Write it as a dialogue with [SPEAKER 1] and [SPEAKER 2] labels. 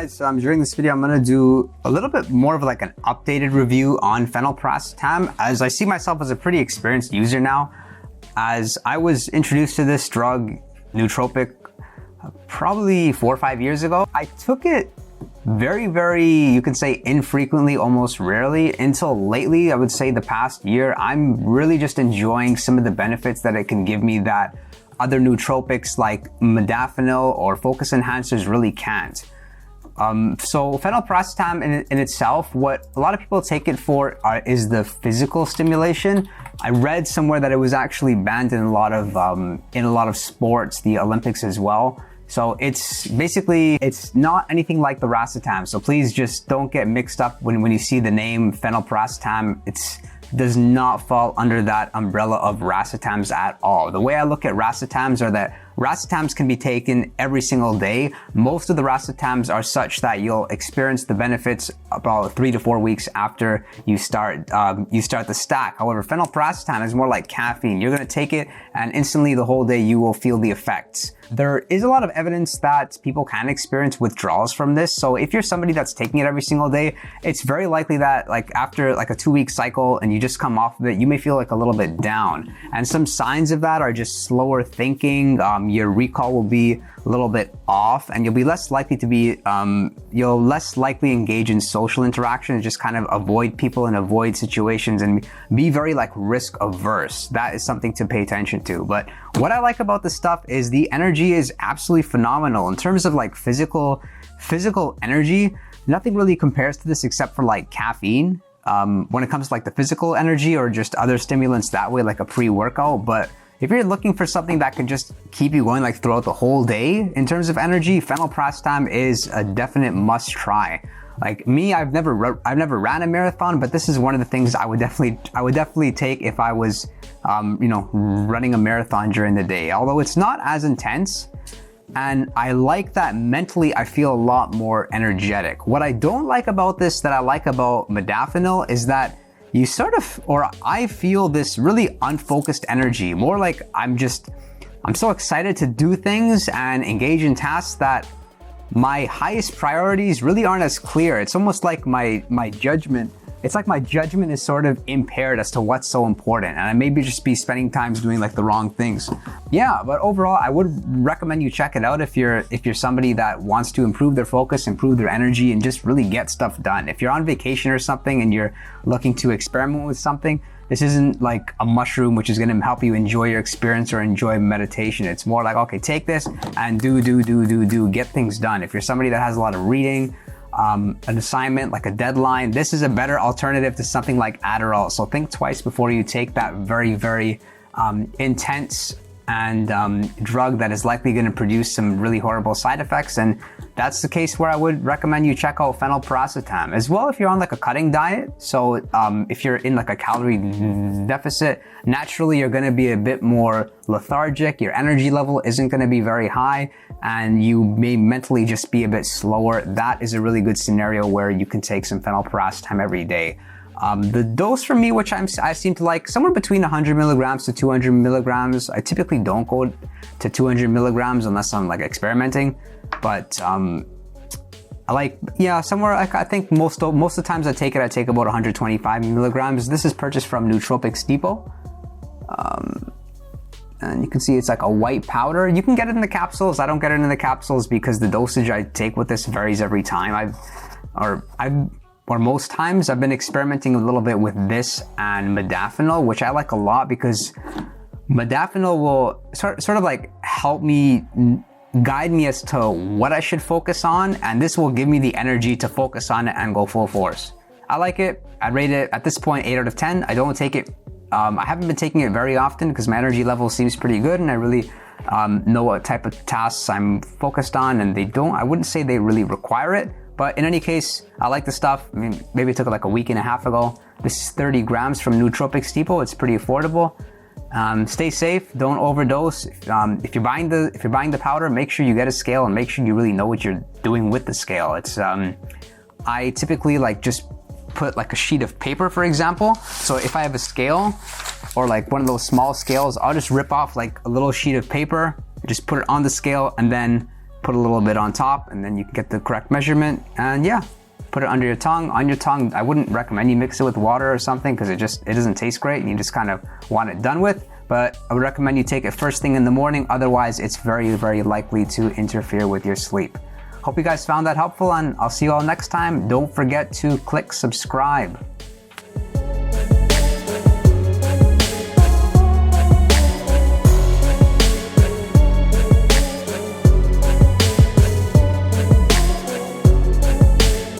[SPEAKER 1] guys, during this video I'm going to do a little bit more of like an updated review on phenylpiracetam, as I see myself as a pretty experienced user now, as I was introduced to this drug, nootropic, probably 4 or 5 years ago. I took it very, you could say infrequently, almost rarely, until lately. I would say the past year, I'm really just enjoying some of the benefits that it can give me that other nootropics like modafinil or focus enhancers really can't. So phenylpiracetam in itself, what a lot of people take it for is the physical stimulation. I read somewhere that it was actually banned in a lot of sports, the Olympics as well. So it's basically, it's not anything like the racetam. So please just don't get mixed up when you see the name phenylpiracetam. It does not fall under that umbrella of racetams at all. The way I look at racetams are that racetams can be taken every single day. Most of the racetams are such that you'll experience the benefits about 3 to 4 weeks after you start the stack. However, phenylpiracetam is more like caffeine. You're gonna take it and instantly the whole day you will feel the effects. There is a lot of evidence that people can experience withdrawals from this. So if you're somebody that's taking it every single day, it's very likely that like after like a 2-week cycle and you just come off of it, you may feel like a little bit down. And some signs of that are just slower thinking. Your recall will be a little bit off, and you'll be less likely to be, you'll less likely engage in social interaction and just kind of avoid people and avoid situations and be very like risk averse. That is something to pay attention to. But what I like about this stuff is the energy is absolutely phenomenal. In terms of like physical energy, nothing really compares to this except for like caffeine. When it comes to like the physical energy or just other stimulants that way, like a pre-workout. But if you're looking for something that can just keep you going like throughout the whole day in terms of energy, phenylpiracetam is a definite must try. Like me, I've never ran a marathon, but this is one of the things I would definitely take if I was, running a marathon during the day. Although it's not as intense, and I like that mentally I feel a lot more energetic. What I don't like about this that I like about modafinil is that you I feel this really unfocused energy, more like I'm so excited to do things and engage in tasks that my highest priorities really aren't as clear. It's almost like my judgment is sort of impaired as to what's so important, and I maybe just be spending time doing like the wrong things. Yeah, but overall, I would recommend you check it out if you're somebody that wants to improve their focus, improve their energy, and just really get stuff done. If you're on vacation or something and you're looking to experiment with something, this isn't like a mushroom which is going to help you enjoy your experience or enjoy meditation. It's more like, okay, take this and do, get things done. If you're somebody that has a lot of reading, an assignment, like a deadline, this is a better alternative to something like Adderall. So think twice before you take that very intense and drug that is likely going to produce some really horrible side effects. And that's the case where I would recommend you check out phenylpiracetam. As well, if you're on like a cutting diet, so if you're in like a calorie deficit, naturally you're going to be a bit more lethargic, your energy level isn't going to be very high, and you may mentally just be a bit slower. That is a really good scenario where you can take some phenylpiracetam every day. The dose for me, which I seem to like, somewhere between 100 milligrams to 200 milligrams. I typically don't go to 200 milligrams unless I'm like experimenting, but I like, yeah, somewhere like, I think most of the times I take about 125 milligrams. This is purchased from Nootropics Depot. And you can see it's like a white powder. You can get it in the capsules. I don't get it in the capsules because the dosage I take with this varies every time. Or most times I've been experimenting a little bit with this and modafinil, which I like a lot because modafinil will sort of like help me guide me as to what I should focus on, and this will give me the energy to focus on it and go full force. I like it. I'd rate it at this point 8 out of 10. I don't take it. I haven't been taking it very often because my energy level seems pretty good, and I really know what type of tasks I'm focused on, and I wouldn't say they really require it. But in any case, I like the stuff. I mean, maybe I took it like a week and a half ago. This is 30 grams from Nootropics Depot. It's pretty affordable. Stay safe. Don't overdose. If you're buying the powder, make sure you get a scale and make sure you really know what you're doing with the scale. It's I typically like just put like a sheet of paper, for example. So if I have a scale or like one of those small scales, I'll just rip off like a little sheet of paper, just put it on the scale, and then put a little bit on top, and then you can get the correct measurement. And yeah, put it under your tongue. On your tongue, I wouldn't recommend you mix it with water or something because it doesn't taste great and you just kind of want it done with. But I would recommend you take it first thing in the morning. Otherwise, it's very, very likely to interfere with your sleep. Hope you guys found that helpful, and I'll see you all next time. Don't forget to click subscribe.